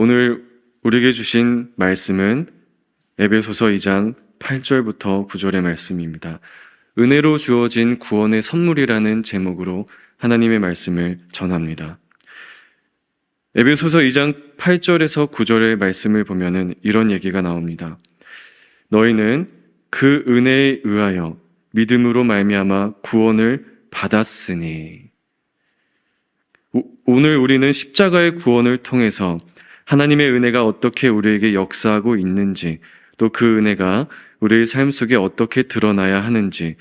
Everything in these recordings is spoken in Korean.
오늘 우리에게 주신 말씀은 에베소서 2장 8절부터 9절의 말씀입니다. 은혜로 주어진 구원의 선물이라는 제목으로 하나님의 말씀을 전합니다. 에베소서 2장 8절에서 9절의 말씀을 보면은 이런 얘기가 나옵니다. 너희는 그 은혜에 의하여 믿음으로 말미암아 구원을 받았으니. 오늘 우리는 십자가의 구원을 통해서 하나님의 은혜가 어떻게 우리에게 역사하고 있는지, 또 그 은혜가 우리의 삶 속에 어떻게 드러나야 하는지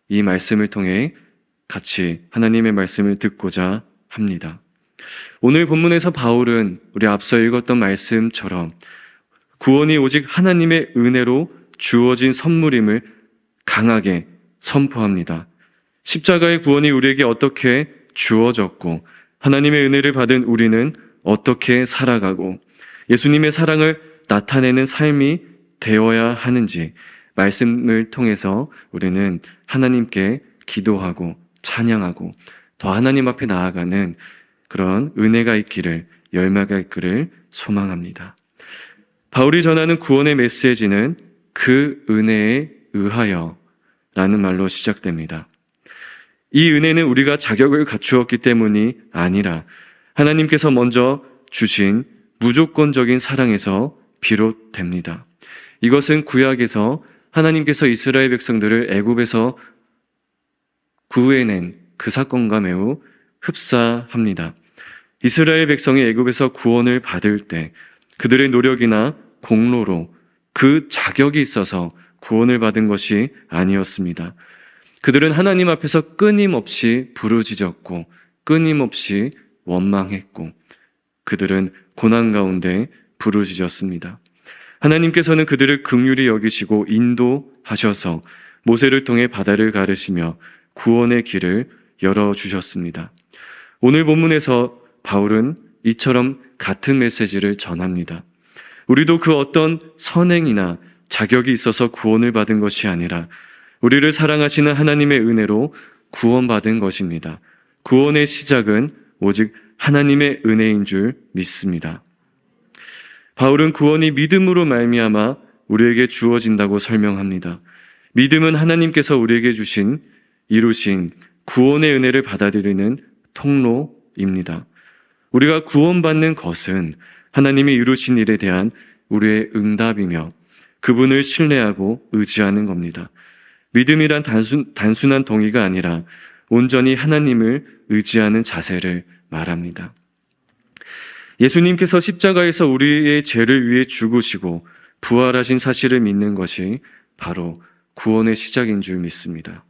이 말씀을 통해 같이 하나님의 말씀을 듣고자 합니다. 오늘 본문에서 바울은 우리 앞서 읽었던 말씀처럼 구원이 오직 하나님의 은혜로 주어진 선물임을 강하게 선포합니다. 십자가의 구원이 우리에게 어떻게 주어졌고 하나님의 은혜를 받은 우리는 어떻게 살아가고 예수님의 사랑을 나타내는 삶이 되어야 하는지 말씀을 통해서 우리는 하나님께 기도하고 찬양하고 더 하나님 앞에 나아가는 그런 은혜가 있기를, 열매가 있기를 소망합니다. 바울이 전하는 구원의 메시지는 그 은혜에 의하여 라는 말로 시작됩니다. 이 은혜는 우리가 자격을 갖추었기 때문이 아니라 하나님께서 먼저 주신 무조건적인 사랑에서 비롯됩니다. 이것은 구약에서 하나님께서 이스라엘 백성들을 애굽에서 구해낸 그 사건과 매우 흡사합니다. 이스라엘 백성이 애굽에서 구원을 받을 때 그들의 노력이나 공로로 그 자격이 있어서 구원을 받은 것이 아니었습니다. 그들은 하나님 앞에서 끊임없이 부르짖었고 끊임없이 원망했고 그들은 고난 가운데 부르짖었습니다. 하나님께서는 그들을 긍휼히 여기시고 인도하셔서 모세를 통해 바다를 가르시며 구원의 길을 열어주셨습니다. 오늘 본문에서 바울은 이처럼 같은 메시지를 전합니다. 우리도 그 어떤 선행이나 자격이 있어서 구원을 받은 것이 아니라 우리를 사랑하시는 하나님의 은혜로 구원받은 것입니다. 구원의 시작은 오직 하나님의 은혜인 줄 믿습니다. 바울은 구원이 믿음으로 말미암아 우리에게 주어진다고 설명합니다. 믿음은 하나님께서 우리에게 이루신 구원의 은혜를 받아들이는 통로입니다. 우리가 구원받는 것은 하나님이 이루신 일에 대한 우리의 응답이며 그분을 신뢰하고 의지하는 겁니다. 믿음이란 단순한 동의가 아니라 온전히 하나님을 의지하는 자세를 말합니다. 예수님께서 십자가에서 우리의 죄를 위해 죽으시고 부활하신 사실을 믿는 것이 바로 구원의 시작인 줄 믿습니다.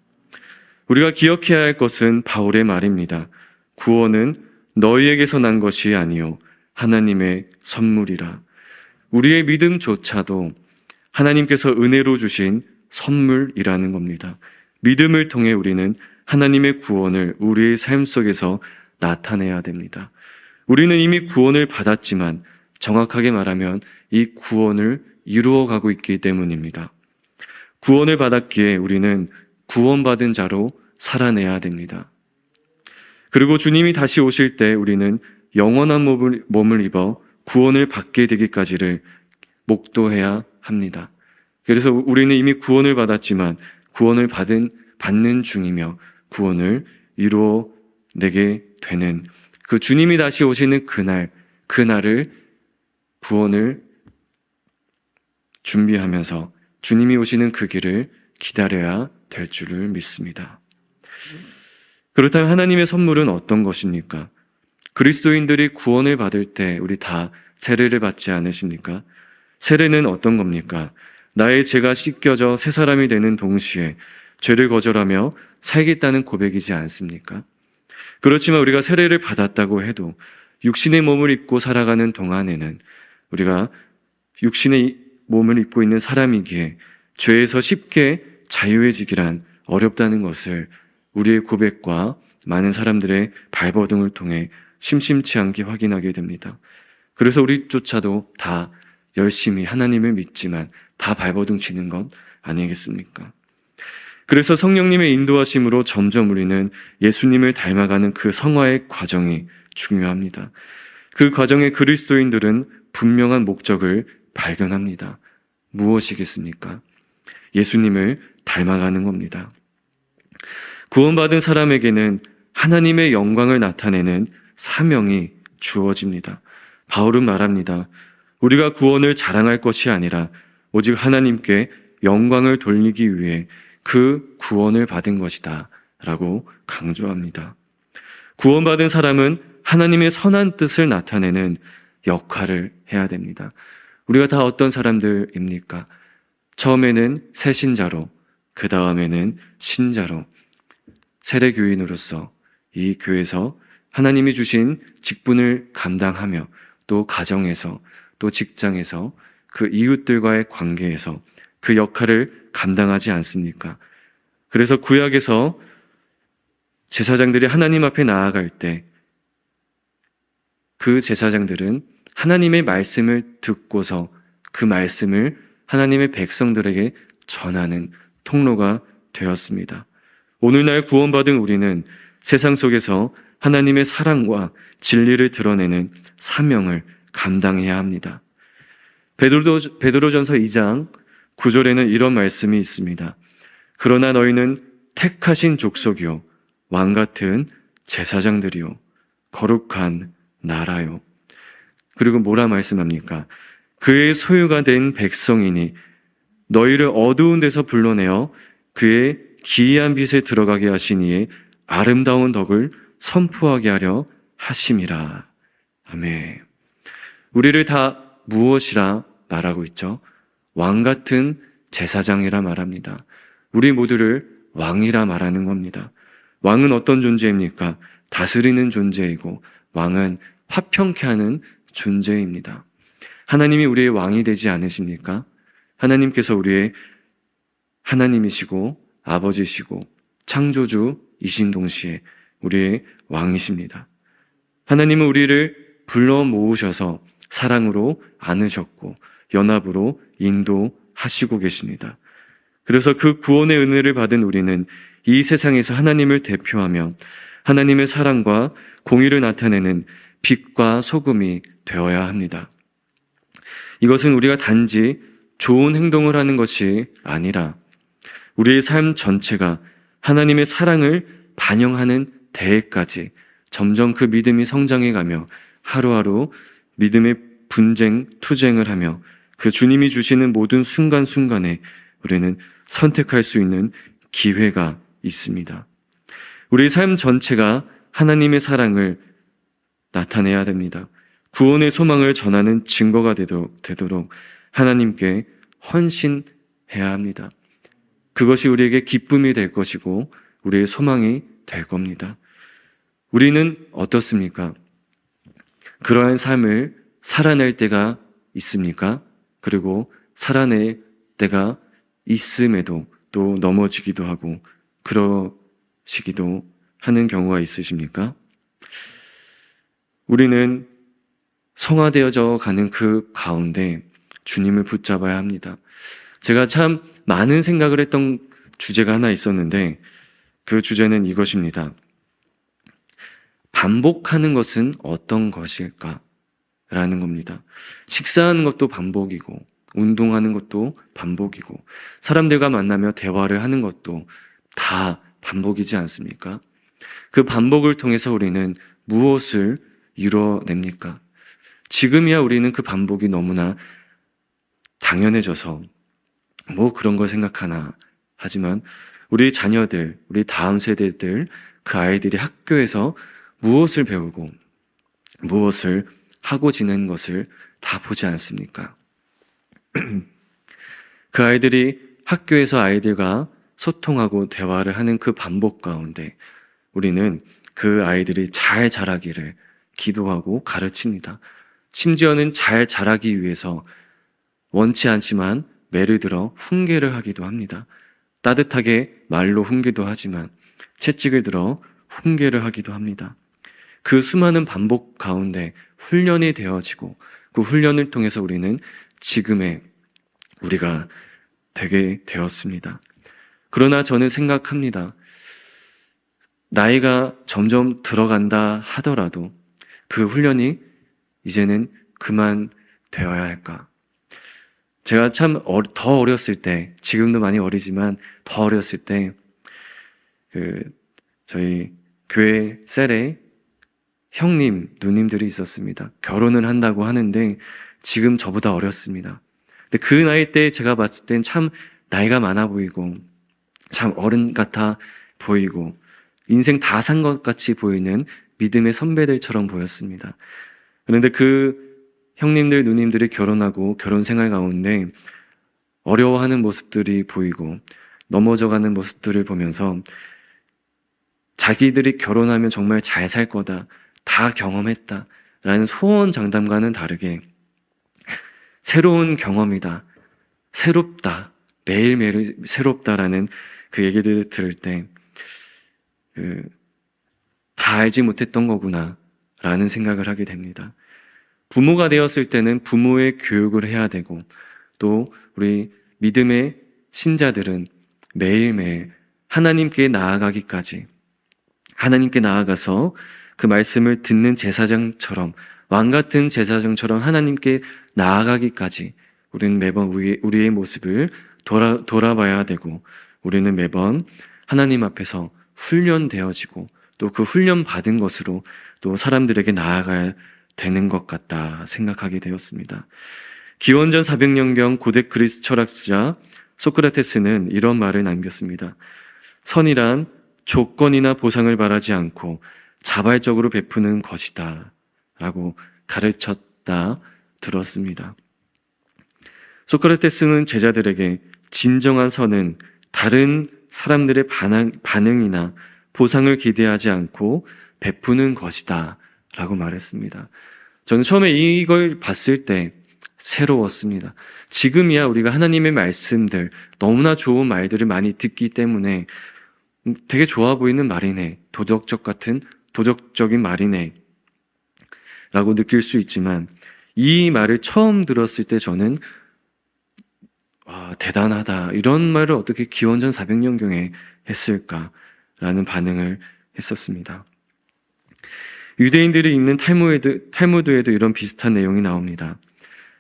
우리가 기억해야 할 것은 바울의 말입니다. 구원은 너희에게서 난 것이 아니요 하나님의 선물이라. 우리의 믿음조차도 하나님께서 은혜로 주신 선물이라는 겁니다. 믿음을 통해 우리는 하나님의 구원을 우리의 삶 속에서 나타내야 됩니다. 우리는 이미 구원을 받았지만 정확하게 말하면 이 구원을 이루어가고 있기 때문입니다. 구원을 받았기에 우리는 구원받은 자로 살아내야 됩니다. 그리고 주님이 다시 오실 때 우리는 영원한 몸을 입어 구원을 받게 되기까지를 목도해야 합니다. 그래서 우리는 이미 구원을 받았지만 구원을 받는 중이며 구원을 이루어내게 되는 그 주님이 다시 오시는 그날을 구원을 준비하면서 주님이 오시는 그 길을 기다려야 될 줄을 믿습니다. 그렇다면 하나님의 선물은 어떤 것입니까? 그리스도인들이 구원을 받을 때 우리 다 세례를 받지 않으십니까? 세례는 어떤 겁니까? 나의 죄가 씻겨져 새 사람이 되는 동시에 죄를 거절하며 살겠다는 고백이지 않습니까? 그렇지만 우리가 세례를 받았다고 해도 육신의 몸을 입고 살아가는 동안에는 우리가 육신의 몸을 입고 있는 사람이기에 죄에서 쉽게 자유해지기란 어렵다는 것을 우리의 고백과 많은 사람들의 발버둥을 통해 심심치 않게 확인하게 됩니다. 그래서 우리조차도 다 열심히 하나님을 믿지만 다 발버둥 치는 것 아니겠습니까? 그래서 성령님의 인도하심으로 점점 우리는 예수님을 닮아가는 그 성화의 과정이 중요합니다. 그 과정에 그리스도인들은 분명한 목적을 발견합니다. 무엇이겠습니까? 예수님을 닮아가는 겁니다. 구원받은 사람에게는 하나님의 영광을 나타내는 사명이 주어집니다. 바울은 말합니다. 우리가 구원을 자랑할 것이 아니라 오직 하나님께 영광을 돌리기 위해 그 구원을 받은 것이다 라고 강조합니다. 구원받은 사람은 하나님의 선한 뜻을 나타내는 역할을 해야 됩니다. 우리가 다 어떤 사람들입니까? 처음에는 새신자로, 그 다음에는 신자로, 세례교인으로서 이 교회에서 하나님이 주신 직분을 감당하며 또 가정에서 또 직장에서 그 이웃들과의 관계에서 그 역할을 감당하지 않습니까? 그래서 구약에서 제사장들이 하나님 앞에 나아갈 때 그 제사장들은 하나님의 말씀을 듣고서 그 말씀을 하나님의 백성들에게 전하는 통로가 되었습니다. 오늘날 구원받은 우리는 세상 속에서 하나님의 사랑과 진리를 드러내는 사명을 감당해야 합니다. 베드로전서 2장 9절에는 이런 말씀이 있습니다. 그러나 너희는 택하신 족속이요 왕 같은 제사장들이요 거룩한 나라요. 그리고 뭐라 말씀합니까? 그의 소유가 된 백성이니 너희를 어두운 데서 불러내어 그의 기이한 빛에 들어가게 하신 이의 아름다운 덕을 선포하게 하려 하심이라. 아멘. 우리를 다 무엇이라 말하고 있죠? 왕 같은 제사장이라 말합니다. 우리 모두를 왕이라 말하는 겁니다. 왕은 어떤 존재입니까? 다스리는 존재이고 왕은 화평케 하는 존재입니다. 하나님이 우리의 왕이 되지 않으십니까? 하나님께서 우리의 하나님이시고 아버지시고 창조주이신 동시에 우리의 왕이십니다. 하나님은 우리를 불러 모으셔서 사랑으로 안으셨고 연합으로 인도하시고 계십니다. 그래서 그 구원의 은혜를 받은 우리는 이 세상에서 하나님을 대표하며 하나님의 사랑과 공의를 나타내는 빛과 소금이 되어야 합니다. 이것은 우리가 단지 좋은 행동을 하는 것이 아니라 우리의 삶 전체가 하나님의 사랑을 반영하는 대회까지 점점 그 믿음이 성장해가며 하루하루 믿음의 분쟁, 투쟁을 하며 그 주님이 주시는 모든 순간순간에 우리는 선택할 수 있는 기회가 있습니다. 우리 삶 전체가 하나님의 사랑을 나타내야 됩니다. 구원의 소망을 전하는 증거가 되도록 하나님께 헌신해야 합니다. 그것이 우리에게 기쁨이 될 것이고 우리의 소망이 될 겁니다. 우리는 어떻습니까? 그러한 삶을 살아낼 때가 있습니까? 그리고 살아낼 때가 있음에도 또 넘어지기도 하고 그러시기도 하는 경우가 있으십니까? 우리는 성화되어져 가는 그 가운데 주님을 붙잡아야 합니다. 제가 참 많은 생각을 했던 주제가 하나 있었는데 그 주제는 이것입니다. 반복하는 것은 어떤 것일까? 라는 겁니다. 식사하는 것도 반복이고 운동하는 것도 반복이고 사람들과 만나며 대화를 하는 것도 다 반복이지 않습니까? 그 반복을 통해서 우리는 무엇을 이뤄냅니까? 지금이야 우리는 그 반복이 너무나 당연해져서 뭐 그런 걸 생각하나 하지만 우리 자녀들, 우리 다음 세대들, 그 아이들이 학교에서 무엇을 배우고 무엇을 하고 지낸 것을 다 보지 않습니까? 그 아이들이 학교에서 아이들과 소통하고 대화를 하는 그 반복 가운데 우리는 그 아이들이 잘 자라기를 기도하고 가르칩니다. 심지어는 잘 자라기 위해서 원치 않지만 매를 들어 훈계를 하기도 합니다. 따뜻하게 말로 훈계도 하지만 채찍을 들어 훈계를 하기도 합니다. 그 수많은 반복 가운데 훈련이 되어지고 그 훈련을 통해서 우리는 지금의 우리가 되게 되었습니다. 그러나 저는 생각합니다. 나이가 점점 들어간다 하더라도 그 훈련이 이제는 그만 되어야 할까? 제가 참 더 어렸을 때, 지금도 많이 어리지만 더 어렸을 때 저희 교회 셀에 형님, 누님들이 있었습니다. 결혼을 한다고 하는데 지금 저보다 어렸습니다. 근데 그 나이 때 제가 봤을 땐 참 나이가 많아 보이고 참 어른 같아 보이고 인생 다 산 것 같이 보이는 믿음의 선배들처럼 보였습니다. 그런데 그 형님들, 누님들이 결혼하고 결혼 생활 가운데 어려워하는 모습들이 보이고 넘어져가는 모습들을 보면서 자기들이 결혼하면 정말 잘 살 거다, 다 경험했다 라는 소원 장담과는 다르게 새로운 경험이다, 새롭다, 매일매일 새롭다라는 그 얘기들을 들을 때 다 알지 못했던 거구나 라는 생각을 하게 됩니다. 부모가 되었을 때는 부모의 교육을 해야 되고 또 우리 믿음의 신자들은 매일매일 하나님께 나아가기까지, 하나님께 나아가서 그 말씀을 듣는 제사장처럼, 왕 같은 제사장처럼 하나님께 나아가기까지 우리는 매번 우리의 모습을 돌아봐야 되고 우리는 매번 하나님 앞에서 훈련되어지고 또 그 훈련 받은 것으로 또 사람들에게 나아가야 되는 것 같다 생각하게 되었습니다. 기원전 400년경 고대 그리스 철학자 소크라테스는 이런 말을 남겼습니다. 선이란 조건이나 보상을 바라지 않고 자발적으로 베푸는 것이다 라고 가르쳤다 들었습니다. 소크라테스는 제자들에게 진정한 선은 다른 사람들의 반응이나 보상을 기대하지 않고 베푸는 것이다 라고 말했습니다. 저는 처음에 이걸 봤을 때 새로웠습니다. 지금이야 우리가 하나님의 말씀들, 너무나 좋은 말들을 많이 듣기 때문에 되게 좋아 보이는 말이네, 도덕적인 말이네 라고 느낄 수 있지만 이 말을 처음 들었을 때 저는 대단하다, 이런 말을 어떻게 기원전 400년경에 했을까라는 반응을 했었습니다. 유대인들이 읽는 탈무드에도 이런 비슷한 내용이 나옵니다.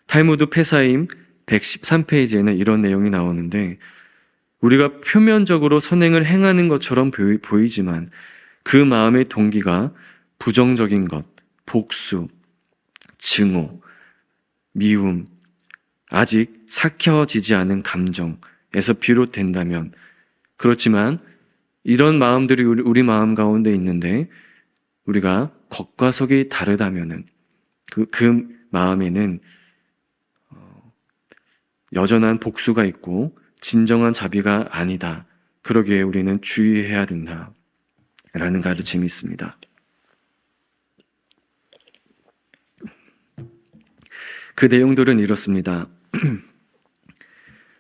탈무드 페사임 113페이지에는 이런 내용이 나오는데 우리가 표면적으로 선행을 행하는 것처럼 보이지만 그 마음의 동기가 부정적인 것, 복수, 증오, 미움, 아직 삭혀지지 않은 감정에서 비롯된다면, 그렇지만 이런 마음들이 우리 마음 가운데 있는데 우리가 겉과 속이 다르다면은 그 마음에는 여전한 복수가 있고 진정한 자비가 아니다. 그러기에 우리는 주의해야 된다라는 가르침이 있습니다. 그 내용들은 이렇습니다.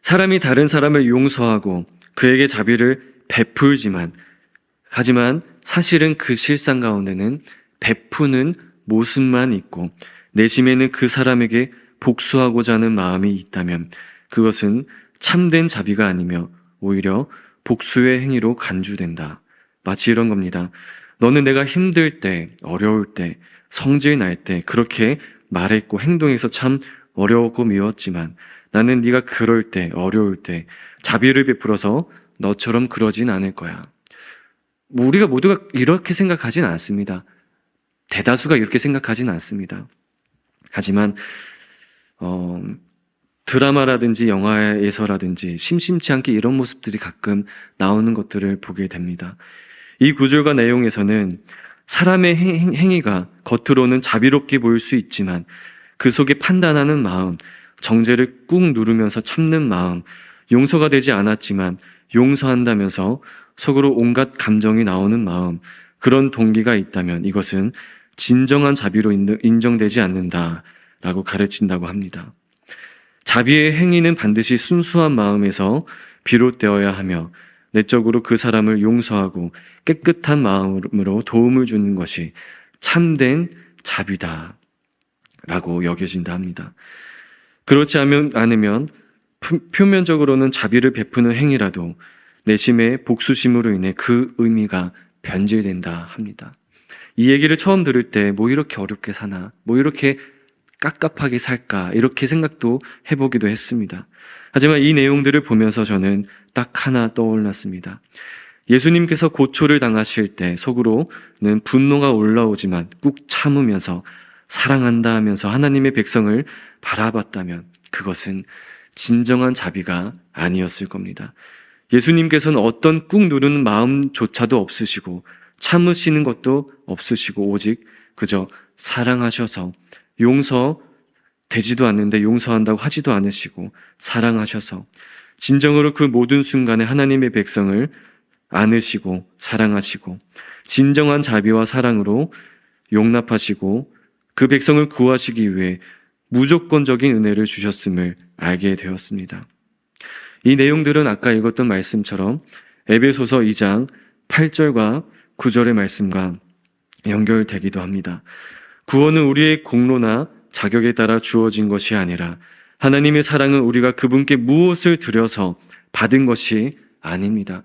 사람이 다른 사람을 용서하고 그에게 자비를 하지만 사실은 그 실상 가운데는 베푸는 모습만 있고 내심에는 그 사람에게 복수하고자 하는 마음이 있다면 그것은 참된 자비가 아니며 오히려 복수의 행위로 간주된다. 마치 이런 겁니다. 너는 내가 힘들 때, 어려울 때, 성질 날 때 그렇게 말했고 행동해서 참 어려웠고 미웠지만 나는 네가 그럴 때, 어려울 때 자비를 베풀어서 너처럼 그러진 않을 거야. 우리가 모두가 이렇게 생각하진 않습니다. 대다수가 이렇게 생각하진 않습니다. 하지만 드라마라든지 영화에서라든지 심심치 않게 이런 모습들이 가끔 나오는 것들을 보게 됩니다. 이 구절과 내용에서는 사람의 행위가 겉으로는 자비롭게 보일 수 있지만 그 속에 판단하는 마음, 정죄를 꾹 누르면서 참는 마음, 용서가 되지 않았지만 용서한다면서 속으로 온갖 감정이 나오는 마음, 그런 동기가 있다면 이것은 진정한 자비로 인정되지 않는다라고 가르친다고 합니다. 자비의 행위는 반드시 순수한 마음에서 비롯되어야 하며 내적으로 그 사람을 용서하고 깨끗한 마음으로 도움을 주는 것이 참된 자비다 라고 여겨진다 합니다. 그렇지 않으면 표면적으로는 자비를 베푸는 행위라도 내심의 복수심으로 인해 그 의미가 변질된다 합니다. 이 얘기를 처음 들을 때 뭐 이렇게 어렵게 사나, 뭐 이렇게 깝깝하게 살까 이렇게 생각도 해보기도 했습니다. 하지만 이 내용들을 보면서 저는 딱 하나 떠올랐습니다. 예수님께서 고초를 당하실 때 속으로는 분노가 올라오지만 꾹 참으면서 사랑한다 하면서 하나님의 백성을 바라봤다면 그것은 진정한 자비가 아니었을 겁니다. 예수님께서는 어떤 꾹 누르는 마음조차도 없으시고 참으시는 것도 없으시고 오직 그저 사랑하셔서 용서되지도 않는데 용서한다고 하지도 않으시고 사랑하셔서 진정으로 그 모든 순간에 하나님의 백성을 안으시고 사랑하시고 진정한 자비와 사랑으로 용납하시고 그 백성을 구하시기 위해 무조건적인 은혜를 주셨음을 알게 되었습니다. 이 내용들은 아까 읽었던 말씀처럼 에베소서 2장 8절과 9절의 말씀과 연결되기도 합니다. 구원은 우리의 공로나 자격에 따라 주어진 것이 아니라 하나님의 사랑은 우리가 그분께 무엇을 드려서 받은 것이 아닙니다.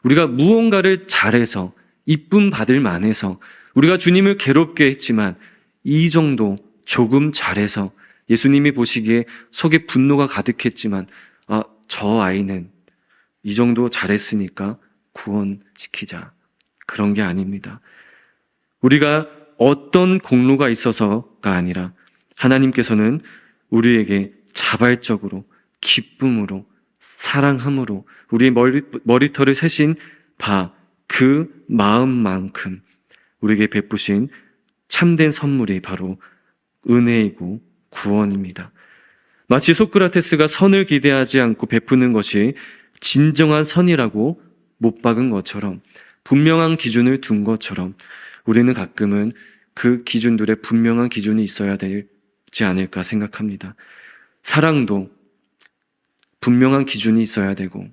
우리가 무언가를 잘해서 이쁨 받을 만해서 우리가 주님을 괴롭게 했지만 이 정도 조금 잘해서 예수님이 보시기에 속에 분노가 가득했지만 저 아이는 이 정도 잘했으니까 구원시키자. 그런 게 아닙니다. 우리가 어떤 공로가 있어서가 아니라 하나님께서는 우리에게 자발적으로 기쁨으로 사랑함으로 우리의 머리털을 세신 바 그 마음만큼 우리에게 베푸신 참된 선물이 바로 은혜이고 구원입니다. 마치 소크라테스가 선을 기대하지 않고 베푸는 것이 진정한 선이라고 못 박은 것처럼 분명한 기준을 둔 것처럼 우리는 가끔은 그 기준들에 분명한 기준이 있어야 되지 않을까 생각합니다. 사랑도 분명한 기준이 있어야 되고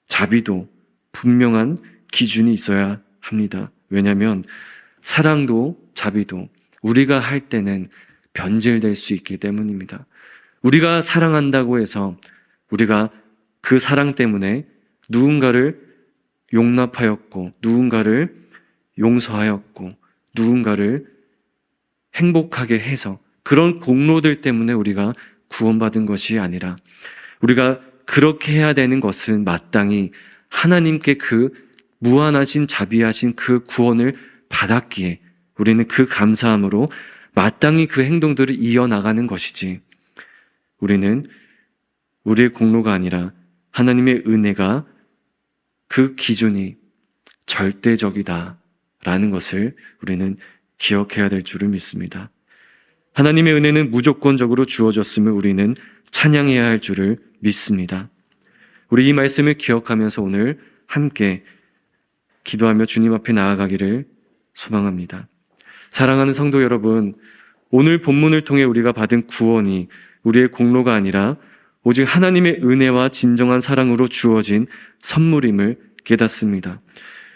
자비도 분명한 기준이 있어야 합니다. 왜냐하면 사랑도 자비도 우리가 할 때는 변질될 수 있기 때문입니다. 우리가 사랑한다고 해서 우리가 그 사랑 때문에 누군가를 용납하였고 누군가를 용서하였고 누군가를 행복하게 해서 그런 공로들 때문에 우리가 구원받은 것이 아니라 우리가 그렇게 해야 되는 것은 마땅히 하나님께 그 무한하신 자비하신 그 구원을 받았기에 우리는 그 감사함으로 마땅히 그 행동들을 이어나가는 것이지 우리는 우리의 공로가 아니라 하나님의 은혜가 그 기준이 절대적이다라는 것을 우리는 기억해야 될 줄을 믿습니다. 하나님의 은혜는 무조건적으로 주어졌음을 우리는 찬양해야 할 줄을 믿습니다. 우리 이 말씀을 기억하면서 오늘 함께 기도하며 주님 앞에 나아가기를 소망합니다. 사랑하는 성도 여러분, 오늘 본문을 통해 우리가 받은 구원이 우리의 공로가 아니라 오직 하나님의 은혜와 진정한 사랑으로 주어진 선물임을 깨닫습니다.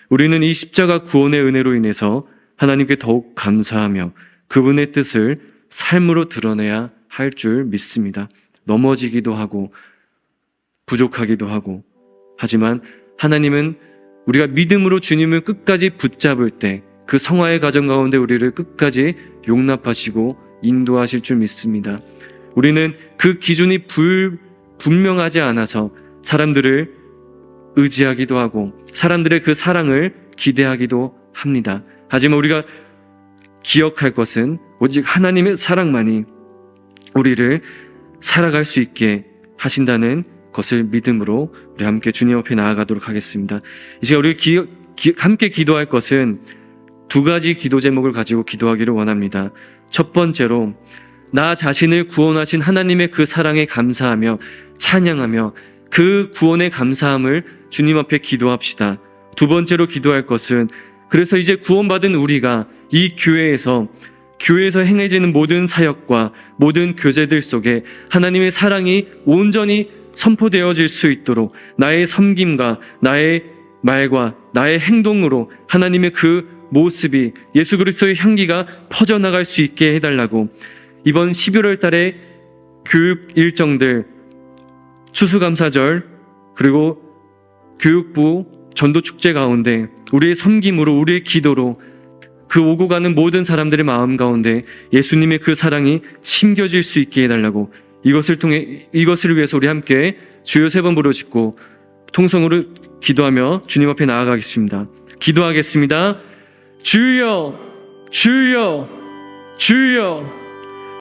우리는 이 십자가 구원의 은혜로 인해서 하나님께 더욱 감사하며 그분의 뜻을 삶으로 드러내야 할 줄 믿습니다. 넘어지기도 하고 부족하기도 하고 하지만 하나님은 우리가 믿음으로 주님을 끝까지 붙잡을 때 그 성화의 과정 가운데 우리를 끝까지 용납하시고 인도하실 줄 믿습니다. 우리는 그 기준이 분명하지 않아서 사람들을 의지하기도 하고 사람들의 그 사랑을 기대하기도 합니다. 하지만 우리가 기억할 것은 오직 하나님의 사랑만이 우리를 살아갈 수 있게 하신다는 것을 믿음으로 우리 함께 주님 앞에 나아가도록 하겠습니다. 이 시간 우리 함께 기도할 것은 두 가지 기도 제목을 가지고 기도하기를 원합니다. 첫 번째로 나 자신을 구원하신 하나님의 그 사랑에 감사하며 찬양하며 그 구원의 감사함을 주님 앞에 기도합시다. 두 번째로 기도할 것은 그래서 이제 구원받은 우리가 이 교회에서 행해지는 모든 사역과 모든 교제들 속에 하나님의 사랑이 온전히 선포되어질 수 있도록 나의 섬김과 나의 말과 나의 행동으로 하나님의 그 모습이 예수 그리스도의 향기가 퍼져나갈 수 있게 해달라고 이번 11월 달에 교육 일정들 추수감사절 그리고 교육부 전도축제 가운데 우리의 섬김으로 우리의 기도로 그 오고 가는 모든 사람들의 마음 가운데 예수님의 그 사랑이 심겨질 수 있게 해달라고, 이것을 위해서 우리 함께 주여 3번 부르짖고 통성으로 기도하며 주님 앞에 나아가겠습니다. 기도하겠습니다. 주여, 주여, 주여.